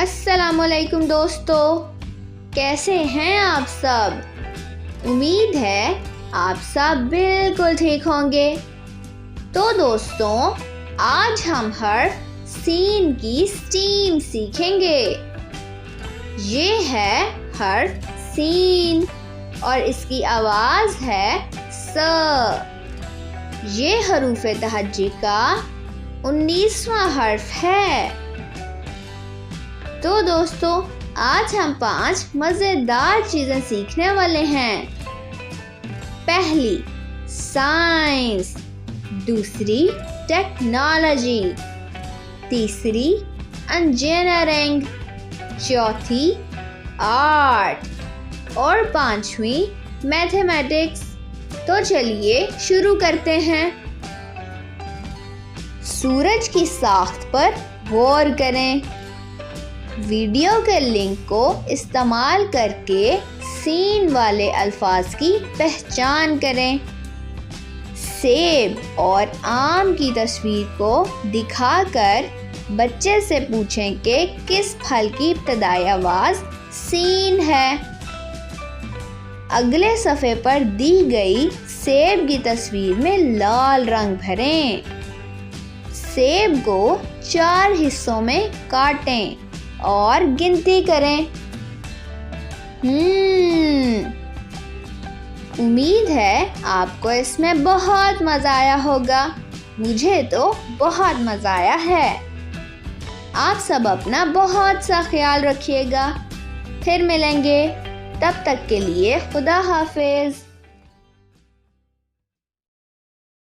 अस्सलामुअलैकुम दोस्तों, कैसे हैं आप सब। उम्मीद है आप सब बिल्कुल ठीक होंगे। तो दोस्तों, आज हम हर सीन की स्टीम सीखेंगे। ये है हर सीन और इसकी आवाज़ है स। ये हरूफ तहज्जी का 19वां हर्फ है। तो दोस्तों, आज हम 5 मज़ेदार चीज़ें सीखने वाले हैं। पहली साइंस, दूसरी टेक्नोलॉजी, तीसरी इंजीनियरिंग, चौथी आर्ट और 5वीं मैथमेटिक्स। तो चलिए शुरू करते हैं। सूरज की साख्त पर गौर करें। वीडियो के लिंक को इस्तेमाल करके सीन वाले अल्फाज की पहचान करें। सेब और आम की तस्वीर को दिखाकर बच्चे से पूछें कि किस फल की इब्तदाई आवाज़ सीन है। अगले सफ़े पर दी गई सेब की तस्वीर में लाल रंग भरें। सेब को 4 हिस्सों में काटें और गिनती करें। उम्मीद है आपको इसमें बहुत मज़ा आया होगा। मुझे तो बहुत मज़ा आया है। आप सब अपना बहुत सा ख्याल रखिएगा। फिर मिलेंगे, तब तक के लिए खुदा हाफिज़।